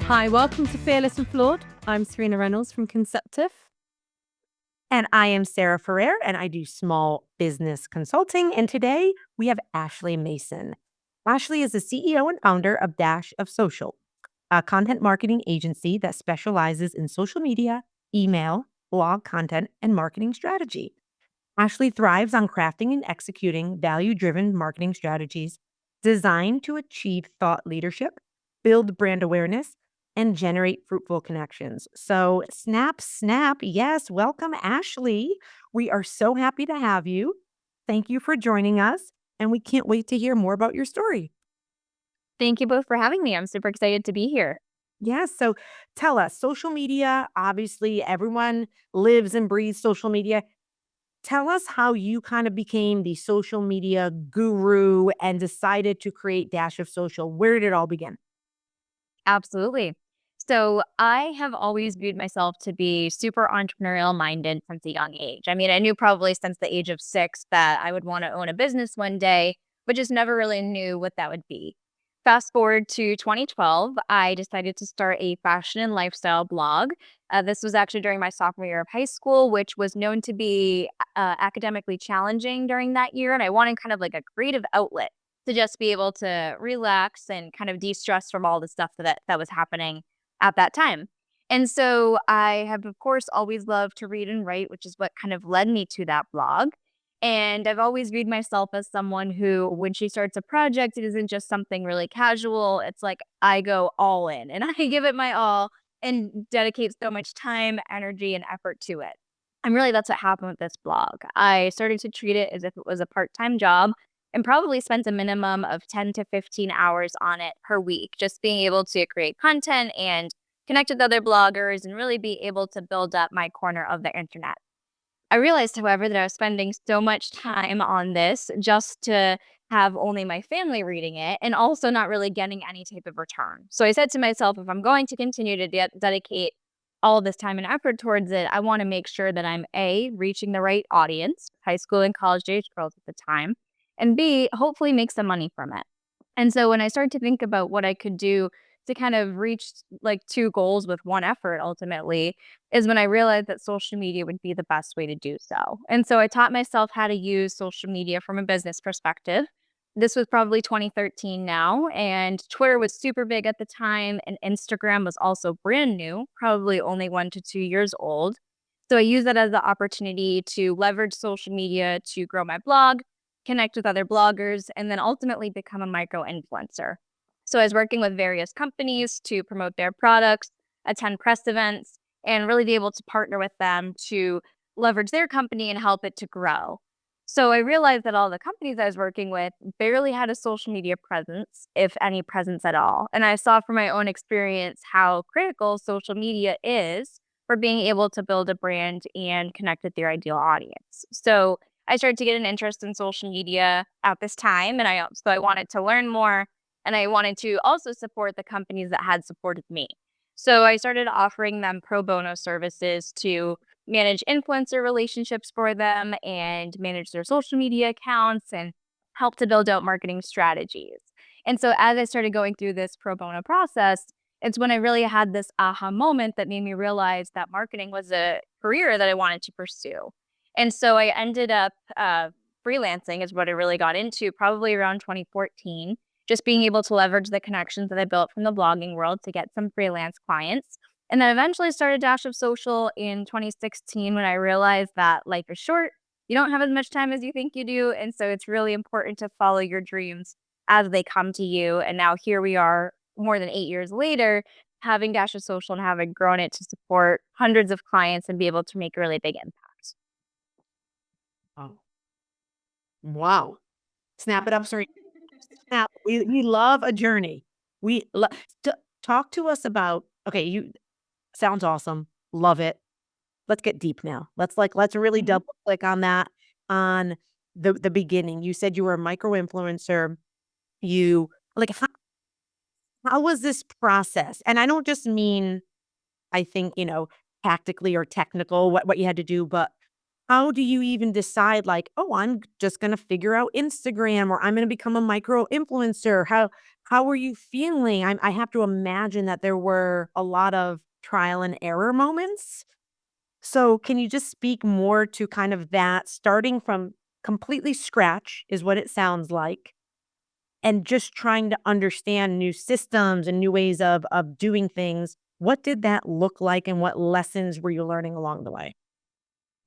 Hi, welcome to Fearless and Flawed. I'm Serena Reynolds from Conceptive. And I am Sarah Ferrer, and I do small business consulting. And today we have Ashley Mason. Ashley is the CEO and founder of Dash of Social, a content marketing agency that specializes in social media, email, blog content, and marketing strategy. Ashley thrives on crafting and executing value-driven marketing strategies designed to achieve thought leadership, build brand awareness, and generate fruitful connections. So, snap, yes, welcome, Ashley. We are so happy to have you. Thank you for joining us, and we can't wait to hear more about your story. Thank you both for having me. I'm super excited to be here. Yes. So tell us, social media, obviously, everyone lives and breathes social media. Tell us how you kind of became the social media guru and decided to create Dash of Social. Where did it all begin? Absolutely. So I have always viewed myself to be super entrepreneurial minded since a young age. I mean, I knew probably since the age of 6 that I would want to own a business one day, but just never really knew what that would be. Fast forward to 2012, I decided to start a fashion and lifestyle blog. This was actually during my sophomore year of high school, which was known to be academically challenging during that year. And I wanted kind of like a creative outlet to just be able to relax and kind of de-stress from all the stuff that was happening at that time. And so I have, of course, always loved to read and write, which is what kind of led me to that blog. And I've always viewed myself as someone who, when she starts a project, it isn't just something really casual. It's like I go all in and I give it my all and dedicate so much time, energy, and effort to it. And really, that's what happened with this blog. I started to treat it as if it was a part time job and probably spent a minimum of 10 to 15 hours on it per week, just being able to create content and connect with other bloggers and really be able to build up my corner of the internet. I realized, however, that I was spending so much time on this just to have only my family reading it and also not really getting any type of return. So I said to myself, if I'm going to continue to dedicate all this time and effort towards it, I want to make sure that I'm A, reaching the right audience, high school and college age girls at the time, and B, hopefully make some money from it. And so when I started to think about what I could do to kind of reach like two goals with one effort ultimately, is when I realized that social media would be the best way to do so. And so I taught myself how to use social media from a business perspective. This was probably 2013 now, and Twitter was super big at the time, and Instagram was also brand new, probably only 1 to 2 years old. So I used that as the opportunity to leverage social media to grow my blog, connect with other bloggers, and then ultimately become a micro influencer. So I was working with various companies to promote their products, attend press events, and really be able to partner with them to leverage their company and help it to grow. So I realized that all the companies I was working with barely had a social media presence, if any presence at all. And I saw from my own experience how critical social media is for being able to build a brand and connect with your ideal audience. So I started to get an interest in social media at this time, and I wanted to learn more, and I wanted to also support the companies that had supported me. So I started offering them pro bono services to manage influencer relationships for them and manage their social media accounts and help to build out marketing strategies. And so as I started going through this pro bono process, it's when I really had this aha moment that made me realize that marketing was a career that I wanted to pursue. And so I ended up freelancing is what I really got into probably around 2014, just being able to leverage the connections that I built from the blogging world to get some freelance clients. And then eventually started Dash of Social in 2016 when I realized that life is short. You don't have as much time as you think you do. And so it's really important to follow your dreams as they come to you. And now here we are more than 8 years later, having Dash of Social and having grown it to support hundreds of clients and be able to make a really big impact. Oh, wow. Snap it up, sorry. Snap. We love a journey. We lo- Talk to us about, okay, you sounds awesome. Love it. Let's get deep now. Let's really Mhm. double click on that on the beginning. You said you were a micro influencer. You like how was this process? And I don't just mean I think, tactically or technical what you had to do, but how do you even decide like, "Oh, I'm just gonna figure out Instagram," or "I'm gonna become a micro influencer"? How were you feeling? I have to imagine that there were a lot of trial and error moments. So, can you just speak more to kind of that starting from completely scratch is what it sounds like, and just trying to understand new systems and new ways of doing things. What did that look like and what lessons were you learning along the way?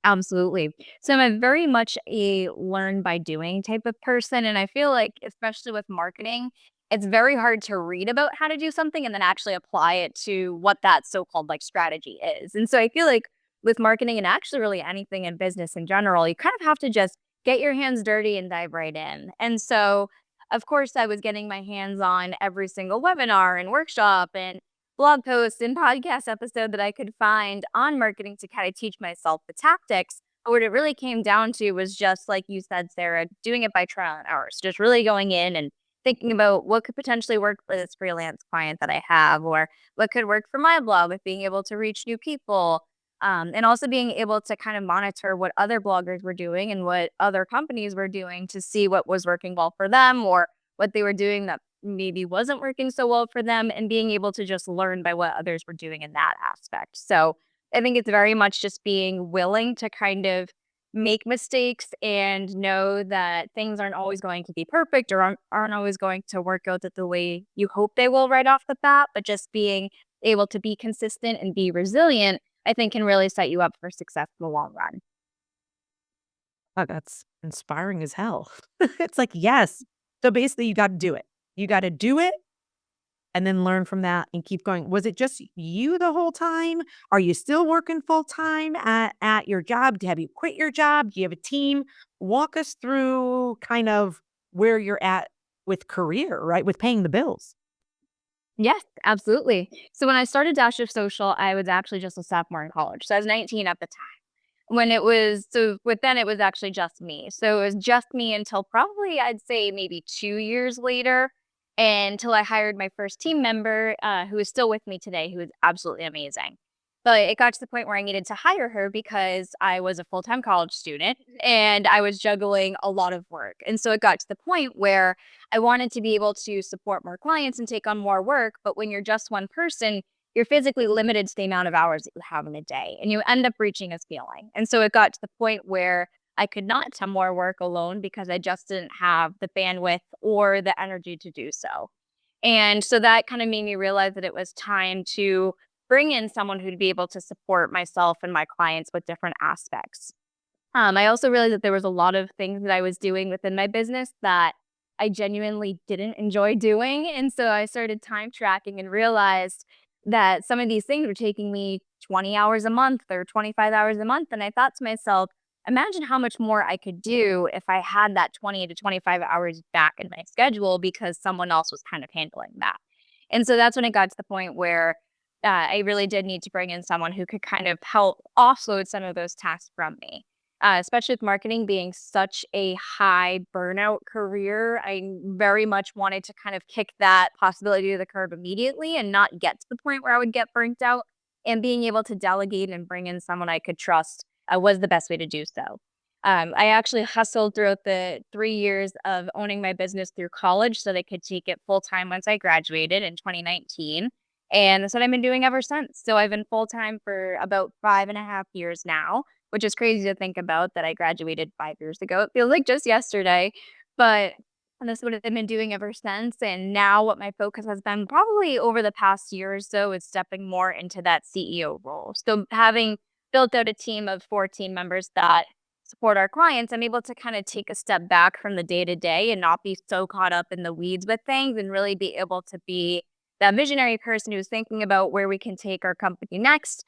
Absolutely. So I'm a very much a learn by doing type of person. And I feel like, especially with marketing, it's very hard to read about how to do something and then actually apply it to what that so called like strategy is. And so I feel like with marketing and actually really anything in business in general, you kind of have to just get your hands dirty and dive right in. And so, of course, I was getting my hands on every single webinar and workshop and blog post and podcast episode that I could find on marketing to kind of teach myself the tactics. But what it really came down to was just like you said, Sarah, doing it by trial and error. So just really going in and thinking about what could potentially work for this freelance client that I have, or what could work for my blog with being able to reach new people. And also being able to kind of monitor what other bloggers were doing and what other companies were doing to see what was working well for them or what they were doing that maybe wasn't working so well for them and being able to just learn by what others were doing in that aspect. So I think it's very much just being willing to kind of make mistakes and know that things aren't always going to be perfect or aren't always going to work out the way you hope they will right off the bat, but just being able to be consistent and be resilient, I think can really set you up for success in the long run. Oh, that's inspiring as hell. It's like, yes. So basically you gotta do it. You gotta do it and then learn from that and keep going. Was it just you the whole time? Are you still working full time at your job? Have you quit your job? Do you have a team? Walk us through kind of where you're at with career, right? With paying the bills. Yes, absolutely. So when I started Dash of Social, I was actually just a sophomore in college. So I was 19 at the time. When it was so with then it was actually just me. So it was just me until probably I'd say maybe 2 years later, until I hired my first team member, who is still with me today, who is absolutely amazing. But it got to the point where I needed to hire her because I was a full-time college student and I was juggling a lot of work. And so it got to the point where I wanted to be able to support more clients and take on more work. But when you're just one person, you're physically limited to the amount of hours that you have in a day and you end up reaching a ceiling. And so it got to the point where I could not do more work alone because I just didn't have the bandwidth or the energy to do so. And so that kind of made me realize that it was time to bring in someone who'd be able to support myself and my clients with different aspects. I also realized that there was a lot of things that I was doing within my business that I genuinely didn't enjoy doing. And so I started time tracking and realized that some of these things were taking me 20 hours a month or 25 hours a month. And I thought to myself, imagine how much more I could do if I had that 20 to 25 hours back in my schedule because someone else was kind of handling that. And so that's when it got to the point where I really did need to bring in someone who could kind of help offload some of those tasks from me. Especially with marketing being such a high burnout career, I very much wanted to kind of kick that possibility to the curb immediately and not get to the point where I would get burnt out. And being able to delegate and bring in someone I could trust was the best way to do so. I actually hustled throughout the 3 years of owning my business through college so that I could take it full time once I graduated in 2019. And that's what I've been doing ever since. So I've been full time for about 5.5 years now, which is crazy to think about that I graduated 5 years ago. It feels like just yesterday, but and that's what I've been doing ever since. And now what my focus has been probably over the past year or so is stepping more into that CEO role. So having built out a team of 14 members that support our clients, I'm able to kind of take a step back from the day to day and not be so caught up in the weeds with things and really be able to be that visionary person who's thinking about where we can take our company next,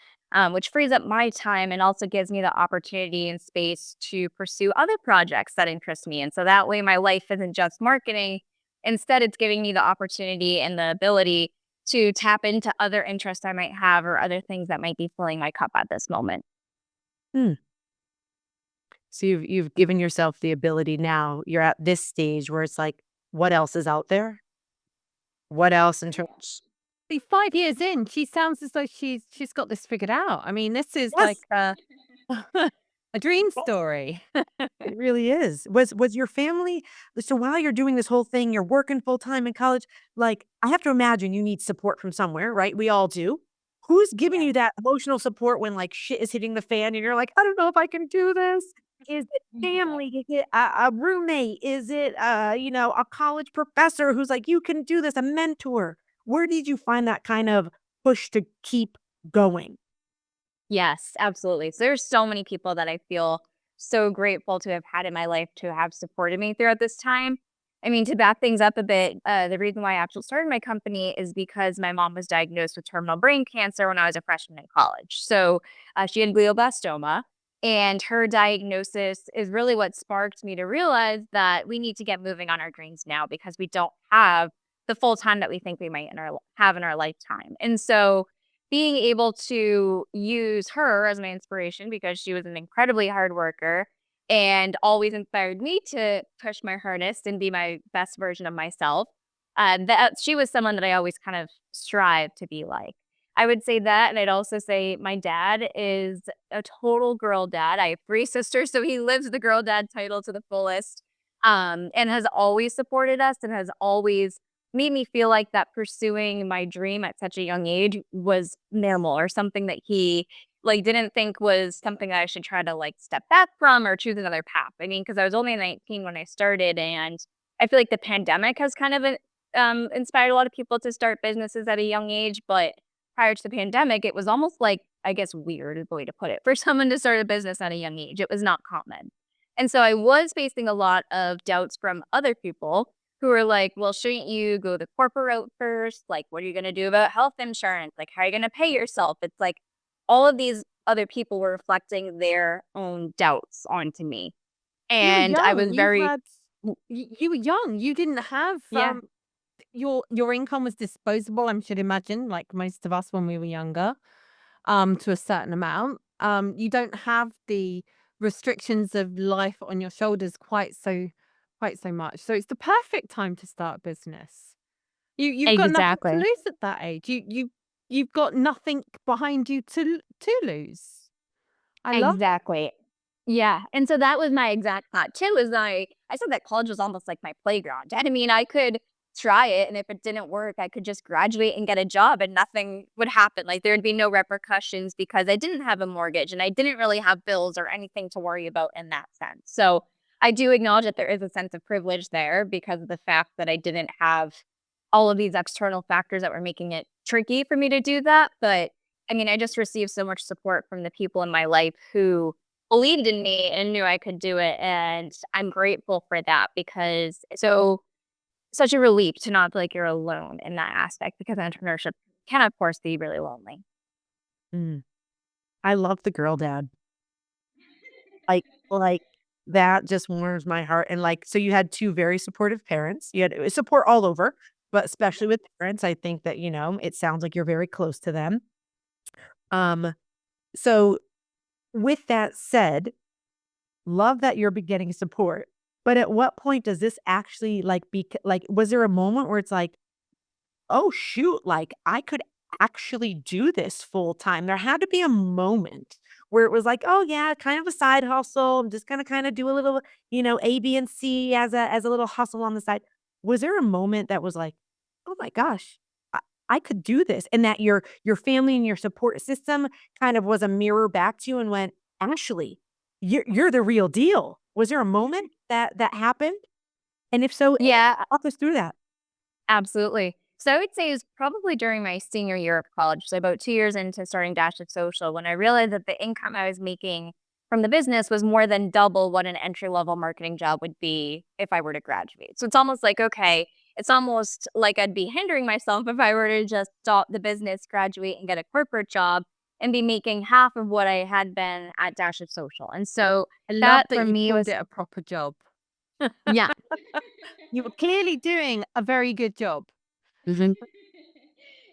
which frees up my time and also gives me the opportunity and space to pursue other projects that interest me. And so that way, my life isn't just marketing. Instead, it's giving me the opportunity and the ability to tap into other interests I might have or other things that might be filling my cup at this moment. Hmm. So you've given yourself the ability now. You're at this stage where it's like, what else is out there? What else in terms? 5 years in, she sounds as though she's got this figured out. I mean, this is like Yes. A dream story. It really is. Was your family so while you're doing this whole thing, you're working full time in college, like, I have to imagine you need support from somewhere, right? We all do. Who's giving Yeah. you that emotional support when, like, shit is hitting the fan and you're like, "I don't know if I can do this." Is it Yeah. family? Is it a roommate? Is it, a college professor who's like, "You can do this," a mentor? Where did you find that kind of push to keep going? Yes, absolutely. So there's so many people that I feel so grateful to have had in my life to have supported me throughout this time. I mean, to back things up a bit, the reason why I actually started my company is because my mom was diagnosed with terminal brain cancer when I was a freshman in college. So she had glioblastoma, and her diagnosis is really what sparked me to realize that we need to get moving on our dreams now because we don't have the full time that we think we might have in our lifetime. And so being able to use her as my inspiration because she was an incredibly hard worker and always inspired me to push my hardest and be my best version of myself. That she was someone that I always kind of strive to be like. I would say that, and I'd also say my dad is a total girl dad. I have three sisters, so he lives the girl dad title to the fullest, and has always supported us and has always made me feel like that pursuing my dream at such a young age was normal or something that he like didn't think was something that I should try to like step back from or choose another path. I mean, because I was only 19 when I started, and I feel like the pandemic has kind of inspired a lot of people to start businesses at a young age. But prior to the pandemic, it was almost like I guess weird is the way to put it for someone to start a business at a young age. It was not common, and so I was facing a lot of doubts from other people who are like, "Well, shouldn't you go the corporate route first? Like, what are you gonna do about health insurance? Like, how are you gonna pay yourself?" It's like all of these other people were reflecting their own doubts onto me. You were And I young. was very You were young. You didn't have yeah, your income was disposable, I should imagine, like most of us when we were younger, to a certain amount. You don't have the restrictions of life on your shoulders quite so much. So it's the perfect time to start a business. You've got nothing to exactly. lose at that age. You've got nothing behind you to lose. I love Exactly. Yeah, and so that was my exact thought too, is I said that college was almost like my playground. And I mean, I could try it, and if it didn't work, I could just graduate and get a job and nothing would happen. Like there'd be no repercussions because I didn't have a mortgage and I didn't really have bills or anything to worry about in that sense. So I do acknowledge that there is a sense of privilege there because of the fact that I didn't have all of these external factors that were making it tricky for me to do that. But I mean, I just received so much support from the people in my life who believed in me and knew I could do it, and I'm grateful for that because such a relief to not feel like you're alone in that aspect because entrepreneurship can, of course, be really lonely. Mm. I love the girl dad. Like, that just warms my heart, and, like so you had 2 very supportive parents. You had support all over, but especially with parents, I think that, it sounds like you're very close to them. Um, so with that said, love that you're be getting support, but at what point does this actually, was there a moment where it's like, "Oh, shoot, like, I could actually do this full time." There had to be a moment where it was like, "Oh, yeah, kind of a side hustle. I'm just gonna kinda do a little, A, B, and C as a little hustle on the side." Was there a moment that was like, "Oh my gosh, I could do this," and that your family and your support system kind of was a mirror back to you and went, "Ashley, you're the real deal." Was there a moment that happened? And if so, Yeah, walk us through that. absolutely. So I would say it was probably during my senior year of college, so about 2 years into starting Dash of Social, when I realized that the income I was making from the business was more than double what an entry-level marketing job would be if I were to graduate. So it's almost like, okay, it's almost like I'd be hindering myself if I were to just stop the business, graduate, and get a corporate job and be making half of what I had been at Dash of Social. And so I love that that for you me called was it a proper job. Yeah. You were clearly doing a very good job. Mhm.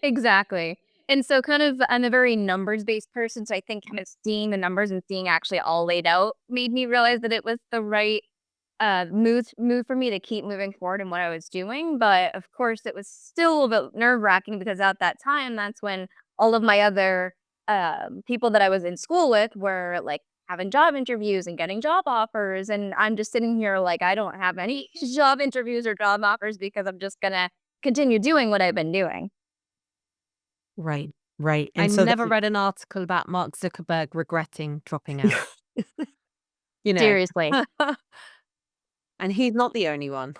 Exactly. And so kind of I'm a very numbers-based person, so I think kind of seeing the numbers and seeing actually all laid out made me realize that it was the right move for me to keep moving forward in what I was doing. But of course, it was still a bit nerve-wracking because at that time, that's when all of my other people that I was in school with were like having job interviews and getting job offers. And I'm just sitting here like, I don't have any job interviews or job offers because I'm just going to continue doing what I've been doing. Right. Right. I And so never read an article about Mark Zuckerberg regretting dropping out, you know. Seriously. And he's not the only one.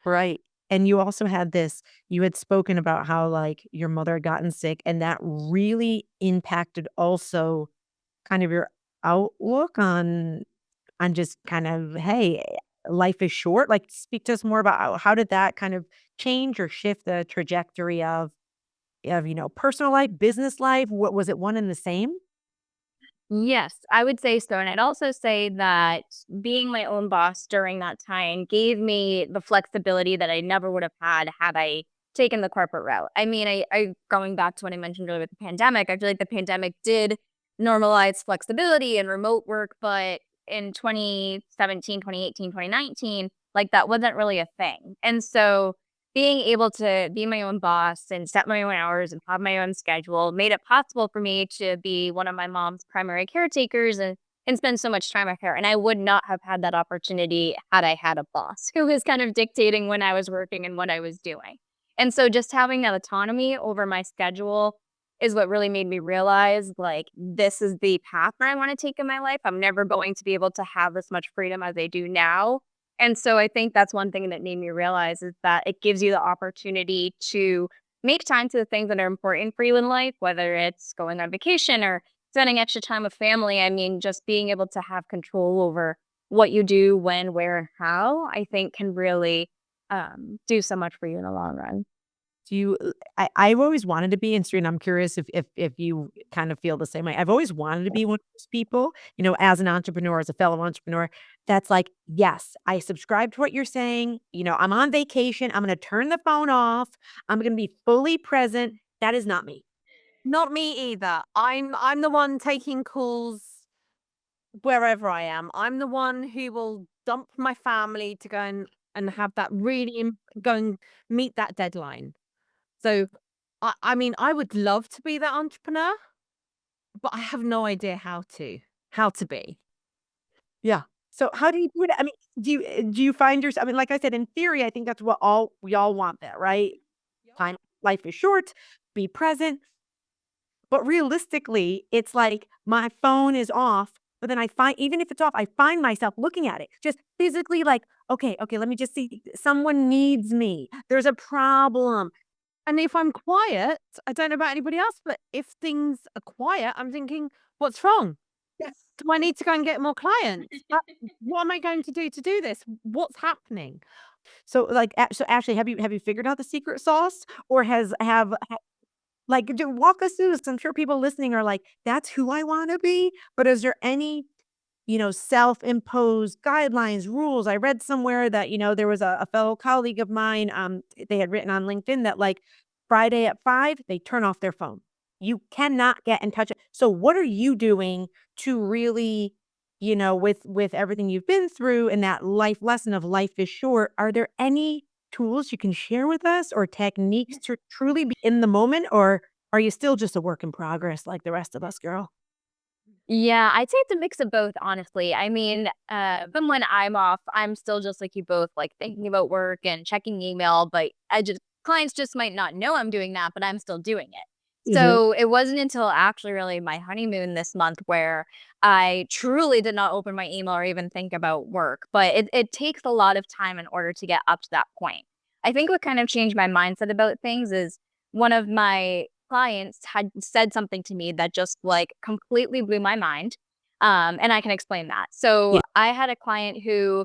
right. And you also had this, you had spoken about how like your mother had gotten sick and that really impacted also kind of your outlook on just kind of, hey, life is short. Like speak to us more about how did that kind of change or shift the trajectory of, personal life, business life? What was it one and the same? Yes, I would say so. And I'd also say that being my own boss during that time gave me the flexibility that I never would have had I taken the corporate route. I mean, I going back to what I mentioned earlier with the pandemic, I feel like the pandemic did normalize flexibility and remote work, but in 2017, 2018, 2019, like that wasn't really a thing. And so being able to be my own boss and set my own hours and have my own schedule made it possible for me to be one of my mom's primary caretakers and spend so much time with her. And I would not have had that opportunity had I had a boss who was kind of dictating when I was working and what I was doing. And so just having that autonomy over my schedule is what really made me realize like this is the path that I want to take in my life. I'm never going to be able to have this much freedom as I do now. And so I think that's one thing that made me realize is that it gives you the opportunity to make time to the things that are important for you in life, whether it's going on vacation or spending extra time with family. I mean, just being able to have control over what you do, when, where, and how, I think can really do so much for you in the long run. Do you I've always wanted to be, and Serena, I'm curious if you kind of feel the same way. I've always wanted to be one of those people, as an entrepreneur, as a fellow entrepreneur, that's like, yes, I subscribe to what you're saying. I'm on vacation. I'm gonna turn the phone off. I'm gonna be fully present. That is not me. Not me either. I'm the one taking calls wherever I am. I'm the one who will dump my family to go and have that go and meet that deadline. So I mean, I would love to be that entrepreneur, but I have no idea how to be. Yeah. So how do you do it? I mean, do you find yourself? I mean, like I said, in theory, I think that's what we all want that, right? Time life is short, be present. But realistically, it's like my phone is off, but then I find even if it's off, I find myself looking at it, just physically like, okay, let me just see. Someone needs me. There's a problem. And if I'm quiet, I don't know about anybody else, but if things are quiet, I'm thinking, what's wrong? Yes. Do I need to go and get more clients? What am I going to do this? What's happening? So like, so Ashley, have you figured out the secret sauce, or like walk us through this? 'Cause I'm sure people listening are like, that's who I want to be. But is there any self-imposed guidelines, rules? I read somewhere that, there was a fellow colleague of mine, they had written on LinkedIn that like Friday at 5, they turn off their phone. You cannot get in touch. So what are you doing to really, with everything you've been through and that life lesson of life is short, are there any tools you can share with us or techniques to truly be in the moment, or are you still just a work in progress like the rest of us, girl? Yeah, I'd say it's a mix of both, honestly. I mean, even when I'm off, I'm still just like you both, like thinking about work and checking email, but clients just might not know I'm doing that, but I'm still doing it. Mhm. So it wasn't until actually really my honeymoon this month where I truly did not open my email or even think about work. But it takes a lot of time in order to get up to that point. I think what kind of changed my mindset about things is one of my clients had said something to me that just like completely blew my mind. And I can explain that. So Yeah. I had a client who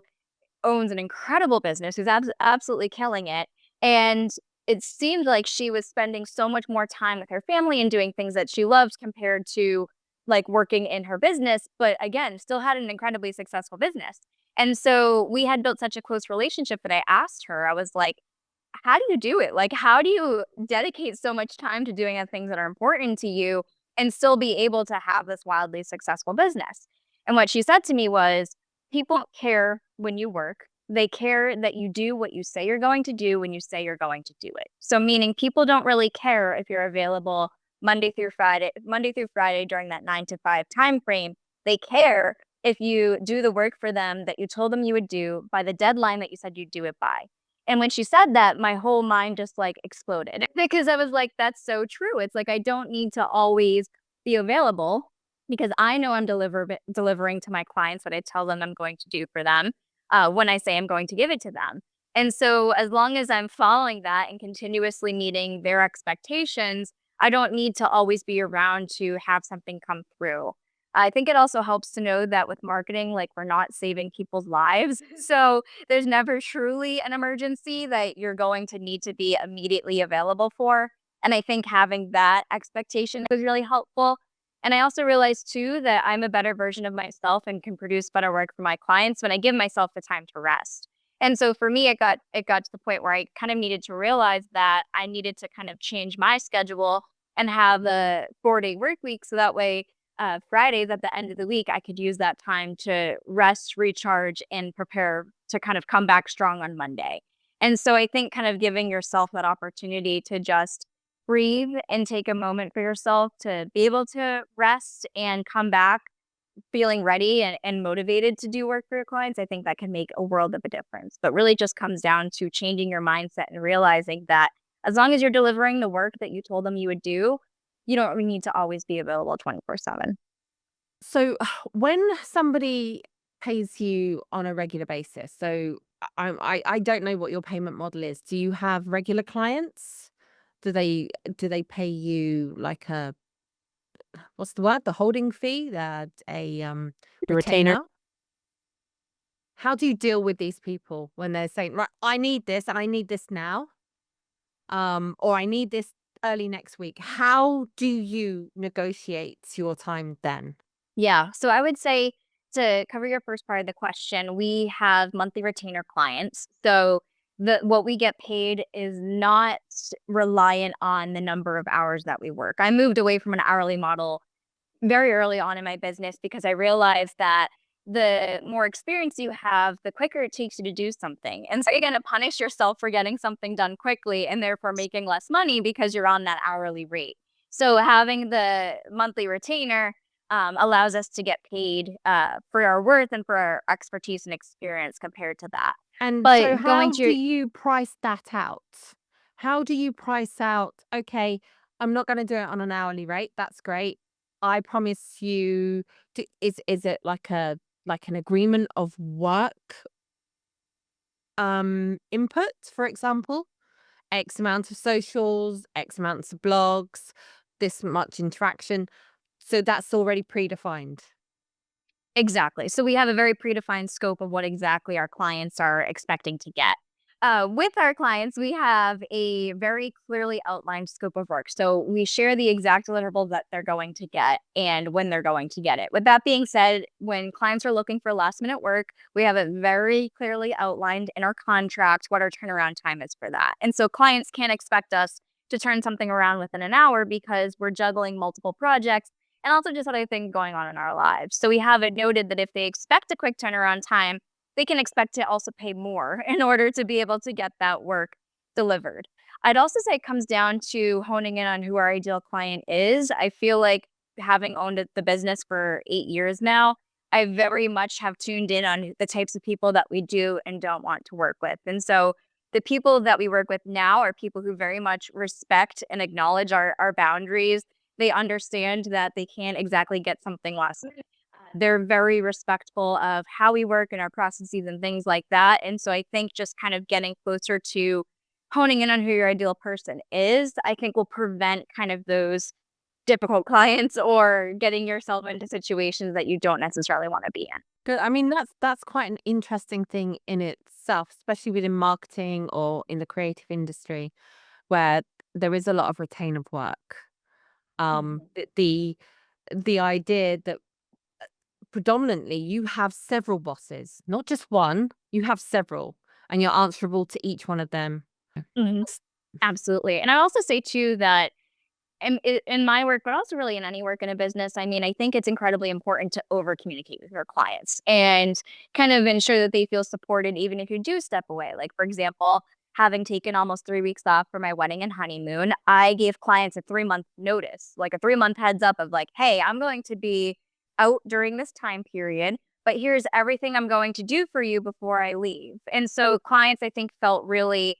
owns an incredible business, who's absolutely killing it. And it seemed like she was spending so much more time with her family and doing things that she loves compared to like working in her business. But again, still had an incredibly successful business. And so we had built such a close relationship that I asked her, I was like, how do you do it? Like, how do you dedicate so much time to doing the things that are important to you and still be able to have this wildly successful business? And what she said to me was, people care when you work. They care that you do what you say you're going to do when you say you're going to do it. So meaning people don't really care if you're available Monday through Friday during that 9 to 5 time frame. They care if you do the work for them that you told them you would do by the deadline that you said you'd do it by. And when she said that, my whole mind just like exploded because I was like, that's so true. It's like I don't need to always be available because I know I'm delivering to my clients what I tell them I'm going to do for them when I say I'm going to give it to them. And so, as long as I'm following that and continuously meeting their expectations, I don't need to always be around to have something come through. I think it also helps to know that with marketing, like we're not saving people's lives. So there's never truly an emergency that you're going to need to be immediately available for. And I think having that expectation was really helpful. And I also realized too that I'm a better version of myself and can produce better work for my clients when I give myself the time to rest. And so for me, it got to the point where I kind of needed to realize that I needed to kind of change my schedule and have a 4-day work week. So that way, Fridays at the end of the week, I could use that time to rest, recharge, and prepare to kind of come back strong on Monday. And so I think kind of giving yourself that opportunity to just breathe and take a moment for yourself to be able to rest and come back feeling ready and motivated to do work for your clients, I think that can make a world of a difference. But really just comes down to changing your mindset and realizing that as long as you're delivering the work that you told them you would do, you don't really need to always be available 24/7. So when somebody pays you on a regular basis, so I don't know what your payment model is. Do you have regular clients? Do they pay you like a, what's the word? The holding fee, that a The retainer. retainer? How do you deal with these people when they're saying, right, I need this and I need this now, or I need this early next week? How do you negotiate your time then? Yeah. So I would say to cover your first part of the question, we have monthly retainer clients. So the what we get paid is not reliant on the number of hours that we work. I moved away from an hourly model very early on in my business because I realized that the more experience you have, the quicker it takes you to do something. And so you're going to punish yourself for getting something done quickly and therefore making less money because you're on that hourly rate. So having the monthly retainer allows us to get paid for our worth and for our expertise and experience compared to that. And so But going how do to you price that out? How do you price out, okay, I'm not going to do it on an hourly rate. That's great. I promise you, is it like an agreement of work input, for example? X amount of socials, X amounts of blogs, this much interaction. So that's already predefined. Exactly. So we have a very predefined scope of what exactly our clients are expecting to get. With our clients, we have a very clearly outlined scope of work. So we share the exact deliverables that they're going to get and when they're going to get it. With that being said, when clients are looking for last minute work, we have it very clearly outlined in our contract what our turnaround time is for that. And so clients can't expect us to turn something around within an hour because we're juggling multiple projects and also just other things going on in our lives. So we have it noted that if they expect a quick turnaround time, they can expect to also pay more in order to be able to get that work delivered. I'd also say it comes down to honing in on who our ideal client is. I feel like having owned the business for 8 years now, I very much have tuned in on the types of people that we do and don't want to work with. And so the people that we work with now are people who very much respect and acknowledge our boundaries. They understand that they can't exactly get something last minute. They're very respectful of how we work and our processes and things like that. And so I think just kind of getting closer to honing in on who your ideal person is, I think will prevent kind of those difficult clients or getting yourself into situations that you don't necessarily want to be in. Good. I mean, that's quite an interesting thing in itself, especially within marketing or in the creative industry, where there is a lot of retainer work. Mhm. The idea that predominantly you have several bosses, not just one, you have several, and you're answerable to each one of them. Mhm. Absolutely. And I also say too that in my work, but also really in any work in a business, I mean, I think it's incredibly important to over communicate with your clients and kind of ensure that they feel supported, even if you do step away. Like, for example, having taken almost 3 weeks off for my wedding and honeymoon, I gave clients a 3-month notice, like a 3-month heads up of like, hey, I'm going to be out during this time period, but here's everything I'm going to do for you before I leave. And so clients, I think, felt really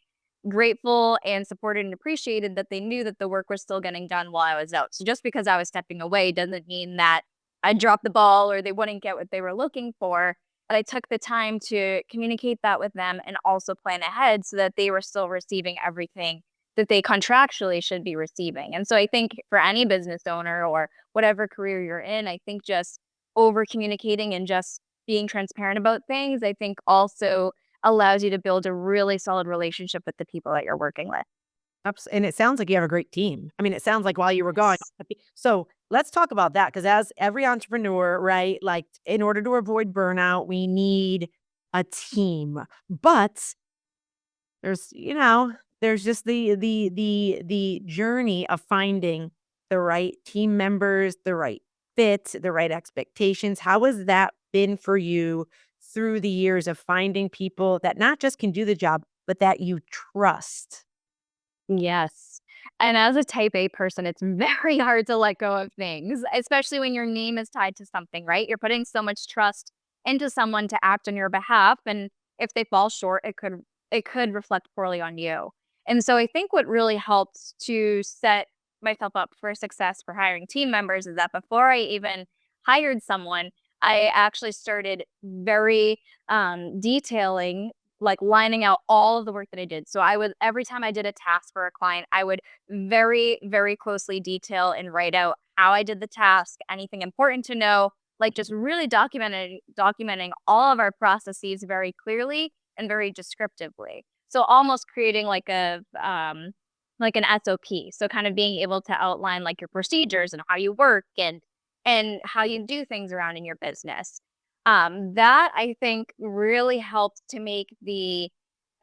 grateful and supported and appreciated that they knew that the work was still getting done while I was out. So just because I was stepping away doesn't mean that I dropped the ball or they wouldn't get what they were looking for. But I took the time to communicate that with them and also plan ahead so that they were still receiving everything that they contractually should be receiving. And so I think for any business owner or whatever career you're in, I think just over communicating and just being transparent about things, I think also allows you to build a really solid relationship with the people that you're working with. And it sounds like you have a great team. I mean, it sounds like while you were gone. Yes. So let's talk about that because as every entrepreneur, right? Like in order to avoid burnout, we need a team. But there's just the journey of finding the right team members, the right fit, the right expectations. How has that been for you through the years of finding people that not just can do the job, but that you trust? Yes. And as a type A person, it's very hard to let go of things, especially when your name is tied to something, right? You're putting so much trust into someone to act on your behalf. And if they fall short, it could reflect poorly on you. And so I think what really helped to set myself up for success for hiring team members is that before I even hired someone, I actually started very detailing, like lining out all of the work that I did. So I would, every time I did a task for a client, I would very, very closely detail and write out how I did the task, anything important to know, like just really documenting all of our processes very clearly and very descriptively. So almost creating like an SOP. So kind of being able to outline like your procedures and how you work and how you do things around in your business. That I think really helped to make the,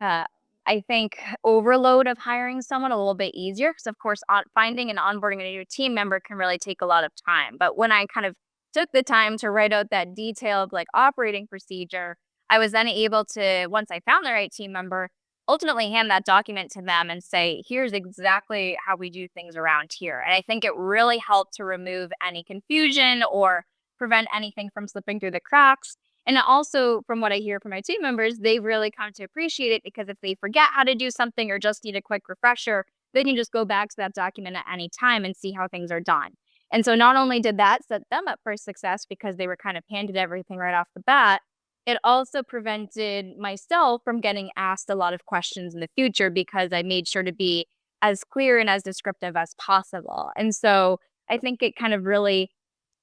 uh, I think, overload of hiring someone a little bit easier. Because of course, finding and onboarding a new team member can really take a lot of time. But when I kind of took the time to write out that detailed like operating procedure, I was then able to, once I found the right team member, ultimately hand that document to them and say, here's exactly how we do things around here. And I think it really helped to remove any confusion or prevent anything from slipping through the cracks. And also, from what I hear from my team members, they've really come to appreciate it because if they forget how to do something or just need a quick refresher, they can just go back to that document at any time and see how things are done. And so, not only did that set them up for success because they were kind of handed everything right off the bat, it also prevented myself from getting asked a lot of questions in the future because I made sure to be as clear and as descriptive as possible. And so, I think it kind of really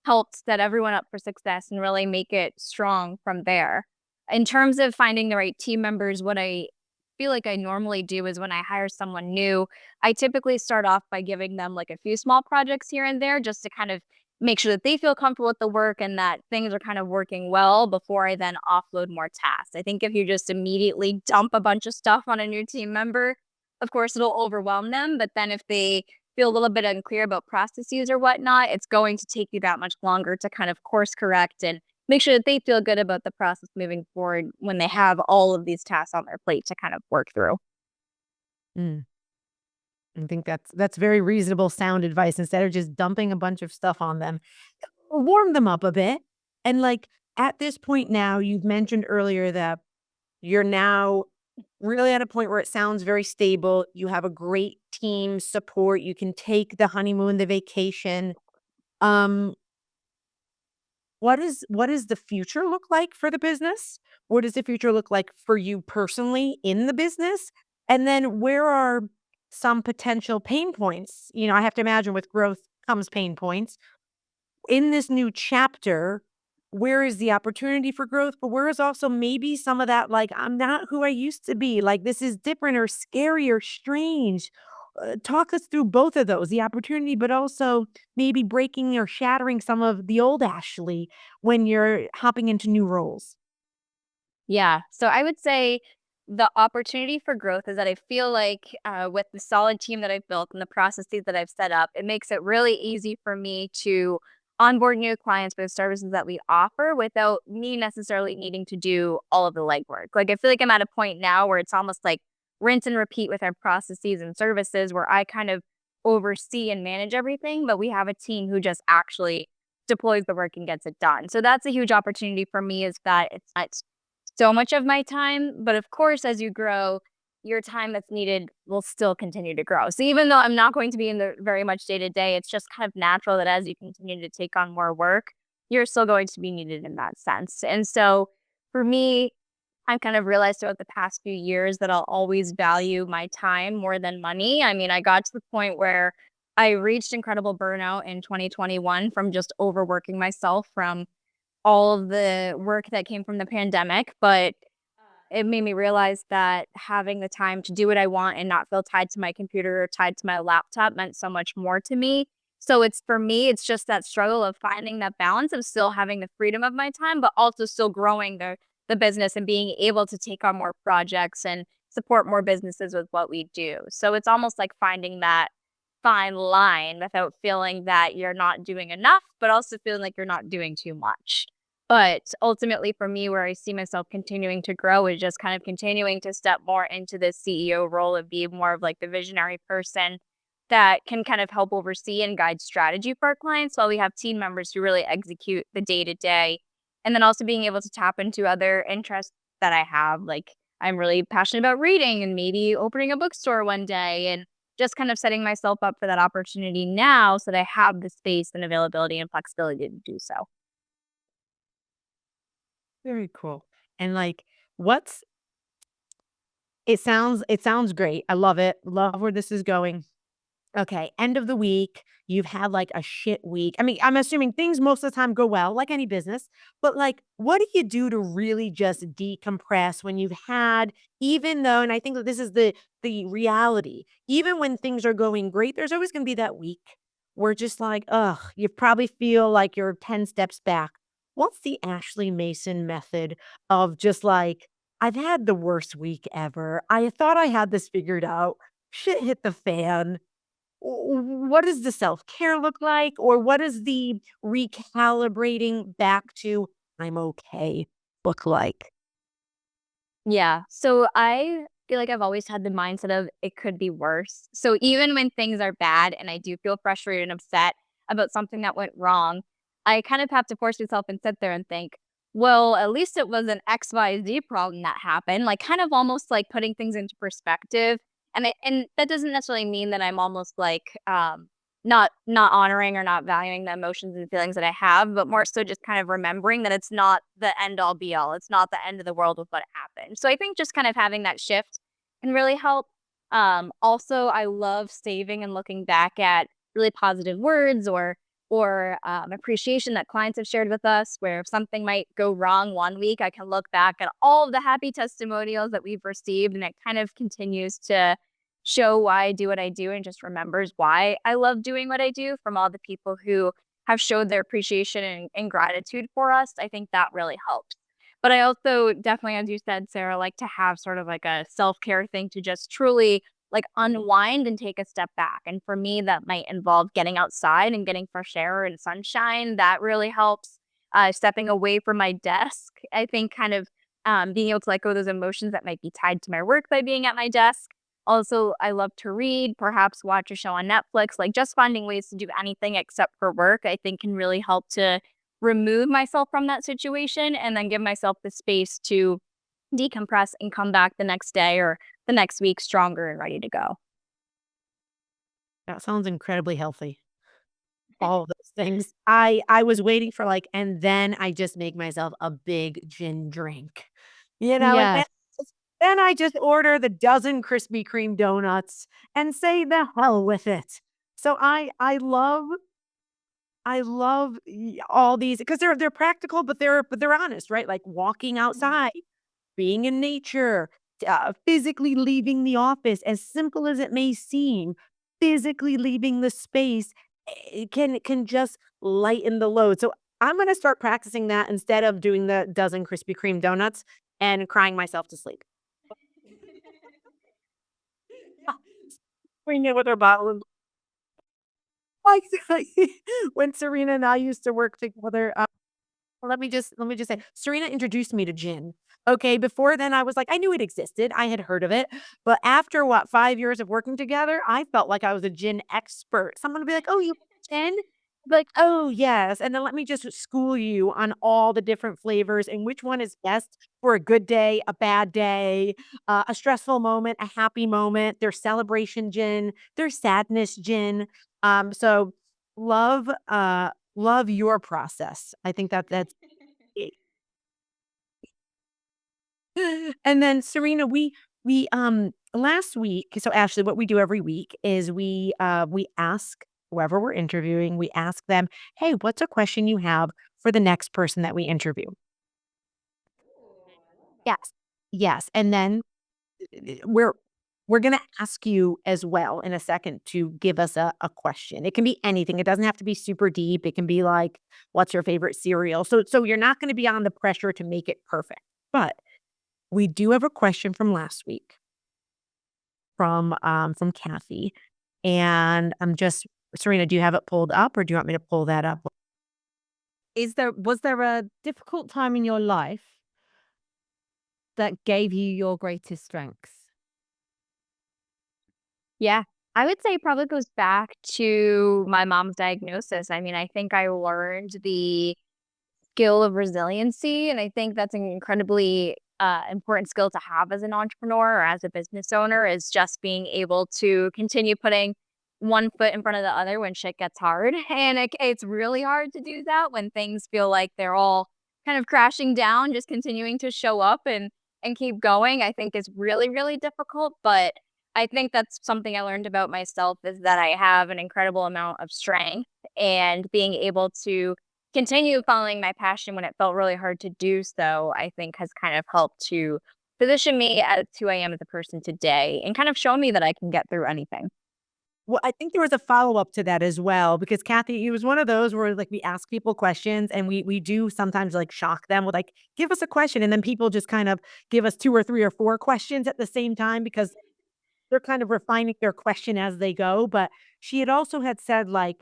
helped set everyone up for success and really make it strong from there. In terms of finding the right team members, what I feel like I normally do is when I hire someone new, I typically start off by giving them like a few small projects here and there just to kind of make sure that they feel comfortable with the work and that things are kind of working well before I then offload more tasks. I think if you just immediately dump a bunch of stuff on a new team member, of course, it'll overwhelm them. But then if they feel a little bit unclear about processes or whatnot, it's going to take you that much longer to kind of course correct and make sure that they feel good about the process moving forward when they have all of these tasks on their plate to kind of work through. Mm. I think that's very reasonable, sound advice. Instead of just dumping a bunch of stuff on them, warm them up a bit. And like at this point now, you've mentioned earlier that you're now really at a point where it sounds very stable. You have a great team support. You can take the honeymoon, the vacation. Um, what does the future look like for the business? What does the future look like for you personally in the business? And then where are some potential pain points? I have to imagine with growth comes pain points. In this new chapter, where is the opportunity for growth, but where is also maybe some of that, like, I'm not who I used to be, like, this is different or scary or strange. Talk us through both of those, the opportunity, but also maybe breaking or shattering some of the old Ashley when you're hopping into new roles. Yeah. So I would say the opportunity for growth is that I feel like with the solid team that I've built and the processes that I've set up, it makes it really easy for me to onboard new clients for the services that we offer without me necessarily needing to do all of the legwork. Like I feel like I'm at a point now where it's almost like rinse and repeat with our processes and services where I kind of oversee and manage everything, but we have a team who just actually deploys the work and gets it done. So that's a huge opportunity for me, is that it's not so much of my time, but of course, as you grow, your time that's needed will still continue to grow. So even though I'm not going to be in the very much day to day, it's just kind of natural that as you continue to take on more work, you're still going to be needed in that sense. And so for me, I've kind of realized throughout the past few years that I'll always value my time more than money. I mean, I got to the point where I reached incredible burnout in 2021 from just overworking myself from all of the work that came from the pandemic. But it made me realize that having the time to do what I want and not feel tied to my computer or tied to my laptop meant so much more to me. So it's for me, it's just that struggle of finding that balance of still having the freedom of my time, but also still growing the business and being able to take on more projects and support more businesses with what we do. So it's almost like finding that fine line without feeling that you're not doing enough, but also feeling like you're not doing too much. But ultimately, for me, where I see myself continuing to grow is just kind of continuing to step more into the CEO role and be more of like the visionary person that can kind of help oversee and guide strategy for our clients while we have team members who really execute the day to day. And then also being able to tap into other interests that I have. Like, I'm really passionate about reading and maybe opening a bookstore one day, and just kind of setting myself up for that opportunity now so that I have the space and availability and flexibility to do so. Very cool. And like, what's it sounds great. I love it. Love where this is going. Okay, end of the week, you've had like a shit week. I mean, I'm assuming things most of the time go well, like any business, but like, what do you do to really just decompress when you've had, even though, and I think that this is the reality, even when things are going great, there's always going to be that week where just like, ugh, you probably feel like you're 10 steps back. What's the Ashley Mason method of just like, I've had the worst week ever. I thought I had this figured out. Shit hit the fan. What does the self-care look like? Or what does the recalibrating back to "I'm okay" look like? Yeah. So I feel like I've always had the mindset of it could be worse. So even when things are bad and I do feel frustrated and upset about something that went wrong, I kind of have to force myself and sit there and think, well, at least it was an XYZ problem that happened, like kind of almost like putting things into perspective. And that doesn't necessarily mean that I'm almost like not honoring or not valuing the emotions and feelings that I have, but more so just kind of remembering that it's not the end all be all. It's not the end of the world with what happened. So I think just kind of having that shift can really help. Also, I love saving and looking back at really positive words or appreciation that clients have shared with us. Where if something might go wrong one week, I can look back at all of the happy testimonials that we've received, and it kind of continues to show why I do what I do and just remembers why I love doing what I do from all the people who have showed their appreciation and gratitude for us. I think that really helps. But I also definitely, as you said, Sarah, like to have sort of like a self-care thing to just truly like unwind and take a step back. And for me, that might involve getting outside and getting fresh air and sunshine. That really helps. Stepping away from my desk, I think kind of being able to let go of those emotions that might be tied to my work by being at my desk. Also, I love to read, perhaps watch a show on Netflix, like just finding ways to do anything except for work, I think can really help to remove myself from that situation and then give myself the space to decompress and come back the next day or the next week stronger and ready to go. That sounds incredibly healthy. All of those things. I was waiting for like, and then I just make myself a big gin drink, and Yes. then I just order the dozen Krispy Kreme donuts and say the hell with it. So I love all these because they're practical, but they're honest, right? Like walking outside, being in nature, physically leaving the office, as simple as it may seem, physically leaving the space can just lighten the load. So I'm gonna start practicing that instead of doing the dozen Krispy Kreme donuts and crying myself to sleep. Bring it with her bottle of like when Serena and I used to work together. Let me just say, Serena introduced me to gin. Okay, before then I was like, I knew it existed. I had heard of it. But after what, 5 years of working together, I felt like I was a gin expert. Someone would be like, "Oh, you like gin?" Like, "Oh, yes, and then let me just school you on all the different flavors and which one is best for a good day, a bad day, a stressful moment, a happy moment. There's celebration gin, there's sadness gin." So love, love your process. I think that's it. And then Serena, we last week, so Ashley, what we do every week is we ask whoever we're interviewing, we ask them, "Hey, what's a question you have for the next person that we interview?" Yes. Yes, and then we're we're gonna ask you as well in a second to give us a question. It can be anything. It doesn't have to be super deep. It can be like, "What's your favorite cereal?" So you're not gonna be on the pressure to make it perfect. But we do have a question from last week from Kathy, and I'm just Serena, do you have it pulled up, or do you want me to pull that up? Was there a difficult time in your life that gave you your greatest strengths? Yeah. I would say it probably goes back to my mom's diagnosis. I mean, I think I learned the skill of resiliency, and I think that's an incredibly, important skill to have as an entrepreneur or as a business owner is just being able to continue putting one foot in front of the other when shit gets hard, and it's really hard to do that when things feel like they're all kind of crashing down, just continuing to show up and keep going, I think is really, really difficult, but I think that's something I learned about myself is that I have an incredible amount of strength and being able to continue following my passion when it felt really hard to do so, I think has kind of helped to position me as who I am as a person today and kind of show me that I can get through anything. Well, I think there was a follow-up to that as well because Kathy, it was one of those where, like, we ask people questions and we do sometimes, like, shock them with, like, "Give us a question," and then people just kind of give us 2 or 3 or 4 questions at the same time because they're kind of refining their question as they go, but she had also had said, like,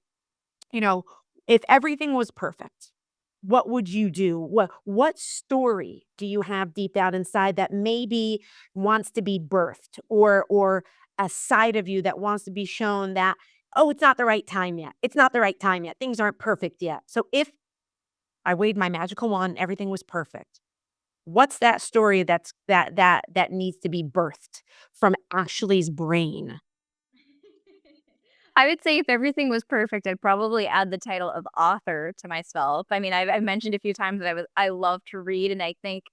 you know, if everything was perfect, what would you do? What story do you have deep down inside that maybe wants to be birthed or a side of you that wants to be shown that, oh, it's not the right time yet. It's not the right time yet. Things aren't perfect yet. So if I waved my magical wand, everything was perfect. What's that story that needs to be birthed from Ashley's brain? I would say if everything was perfect, I'd probably add the title of author to myself. I mean, I've mentioned a few times that I love to read, and I think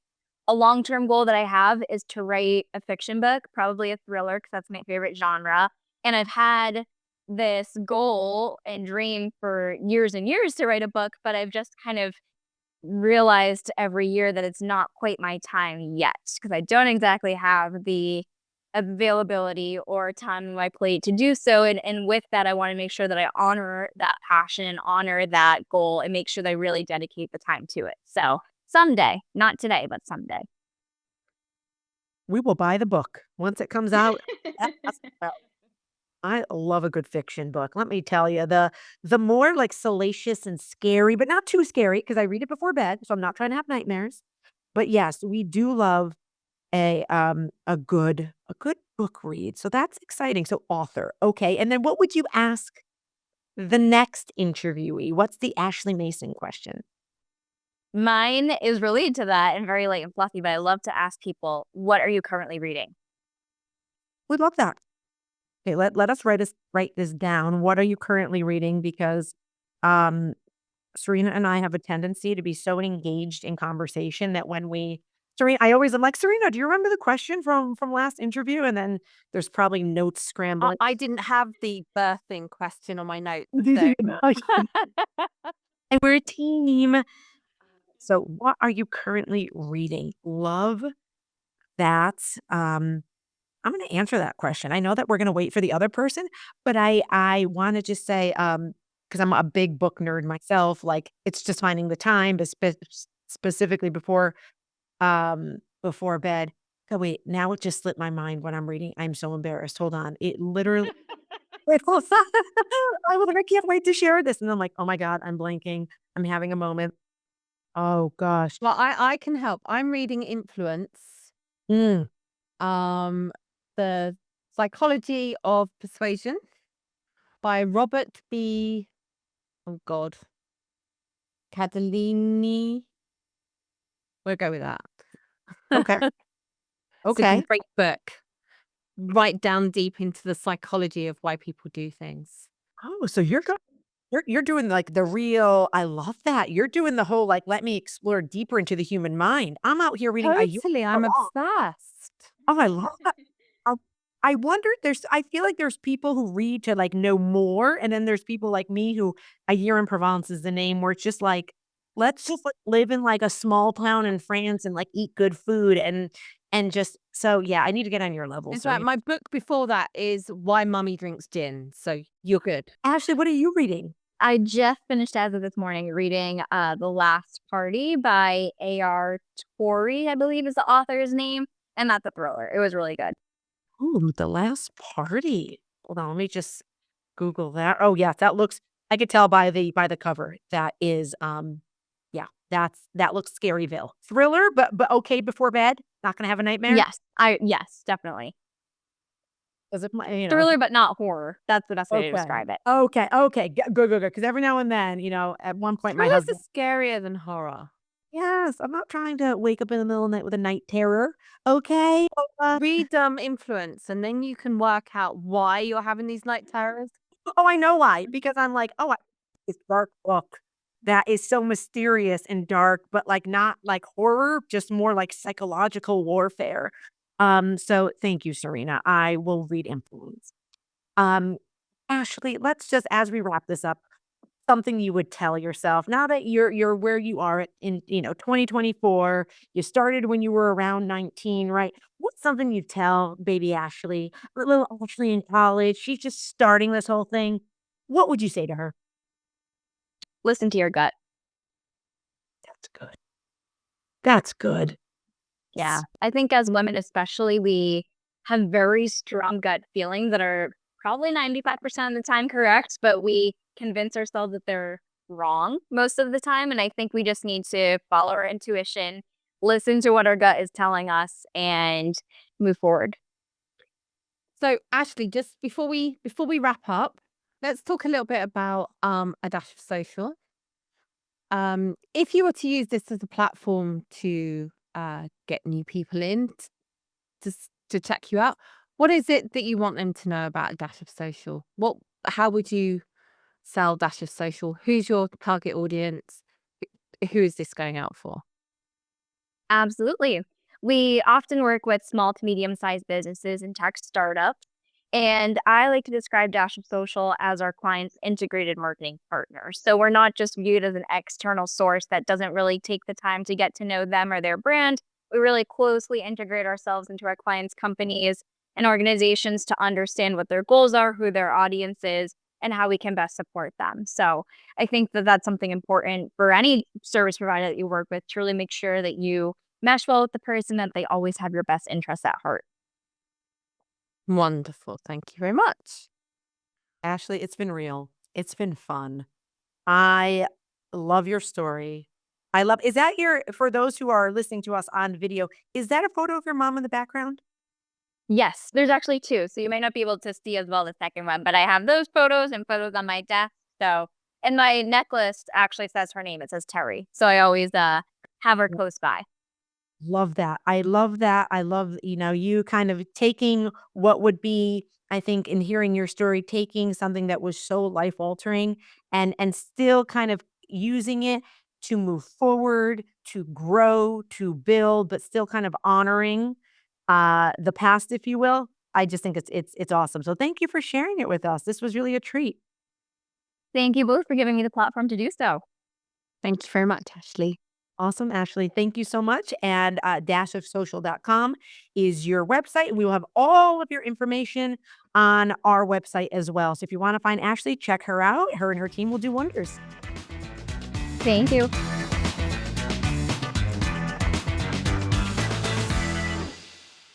a long-term goal that I have is to write a fiction book, probably a thriller, because that's my favorite genre. And I've had this goal and dream for years and years to write a book, but I've just kind of realized every year that it's not quite my time yet because I don't exactly have the availability or time on my plate to do so. And with that, I want to make sure that I honor that passion, honor that goal, and make sure that I really dedicate the time to it. So someday, not today, but someday. We will buy the book once it comes out. That's I love a good fiction book. Let me tell you, the more like salacious and scary, but not too scary because I read it before bed, so I'm not trying to have nightmares. But yes, we do love a good book read. So that's exciting. So author. Okay. And then what would you ask the next interviewee? What's the Ashley Mason question? Mine is related to that and very light and fluffy, but I love to ask people, what are you currently reading? We'd love that. Okay, let us write this down. What are you currently reading? Because um Serena and I have a tendency to be so engaged in conversation that when we Serena, I always am like, Serena, do you remember the question from last interview? And then there's probably notes scrambling. I didn't have the birthing question on my notes, so And we're a team. So what are you currently reading? Love that. I'm gonna answer that question. I know that we're gonna wait for the other person, but I wanna just say, because I'm a big book nerd myself, like, it's just finding the time, but specifically before bed. Oh, wait, now it just slipped my mind what I'm reading. I'm so embarrassed. Hold on. It literally wait, hold on. I was like, "I can't wait to share this," and I'm like, "Oh my god, I'm blanking. I'm having a moment." Oh gosh. well, I can help. I'm reading Influence, Mm, um, The Psychology of Persuasion by Robert B. Oh God. Cadellini. We'll go with that. Okay. It's a Okay. great book. Right down deep into the psychology of why people do things. Oh, so you're doing like the real I love that. You're doing the whole like let me explore deeper into the human mind. I'm out here reading a Totally. I'm obsessed. Oh, I love that. Oh, I wonder I feel like there's people who read to like know more, and then there's people like me who a year in Provence is the name where it's just like, let's just like live in like a small town in France and like eat good food and just so yeah, I need to get on your level. In So fact, my book before that is Why Mummy Drinks Gin. So you're good. Ashley, what are you reading? I just finished as of this morning reading The Last Party by A.R. Torrey, I believe is the author's name. And that's a thriller. It was really good. Ooh, The Last Party. Hold on, let me just Google that. Oh, yeah, that looks I could tell by the cover. That is, yeah, that looks Scaryville. Thriller, but okay before bed? Not gonna have a nightmare? Yes, definitely. Does it you know Thriller, but not horror. That's the best way to Okay. describe it. Okay, good, because every now and then, at one point, my Thrillers husband are scarier than horror. Yes, I'm not trying to wake up in the middle of the night with a night terror, okay? Read Influence, and then you can work out why you're having these night terrors. Oh, I know why, because I'm like, "Oh, I this dark book that is so mysterious and dark, but, like, not like horror, just more like psychological warfare." So thank you, Serena. I will read Influence. Um, Ashley, let's just as we wrap this up, something you would tell yourself now that you're where you are in 2024. You started when you were around 19, right? What's something you tell baby Ashley, or little Ashley in college? She's just starting this whole thing. What would you say to her? Listen to your gut. That's good. That's good. Yeah. I think as women, especially, we have very strong gut feelings that are probably 95% of the time correct, but we convince ourselves that they're wrong most of the time. And I think we just need to follow our intuition, listen to what our gut is telling us, and move forward. So, Ashley, just before we wrap up, let's talk a little bit about a dash of social. If you were to use this as a platform to get new people in to check you out, what is it that you want them to know about a dash of social? How would you sell dash of social? Who's your target audience? Who is this going out for? Absolutely. We often work with small to medium sized businesses and tech startups. And I like to describe Dash of Social as our client's integrated marketing partner. So we're not just viewed as an external source that doesn't really take the time to get to know them or their brand. We really closely integrate ourselves into our clients' companies and organizations to understand what their goals are, who their audience is, and how we can best support them. So I think that that's something important for any service provider that you work with to really make sure that you mesh well with the person, that they always have your best interests at heart. Wonderful. Thank you very much. Ashley, it's been real. It's been fun. I love your story. Is that for those who are listening to us on video, is that a photo of your mom in the background? Yes, there's actually two. So you may not be able to see as well the second one, but I have those photos and photos on my desk. So, and my necklace actually says her name. It says Terry. So I always have her close by. Love that. I love that. I love, you kind of taking what would be, I think, in hearing your story, taking something that was so life altering and still kind of using it to move forward, to grow, to build, but still kind of honoring the past, if you will. I just think it's awesome. So thank you for sharing it with us. This was really a treat. Thank you both for giving me the platform to do so. Thank you very much, Ashley. Awesome, Ashley. Thank you so much. And dashofsocial.com is your website. We will have all of your information on our website as well. So if you want to find Ashley, check her out. Her and her team will do wonders. Thank you.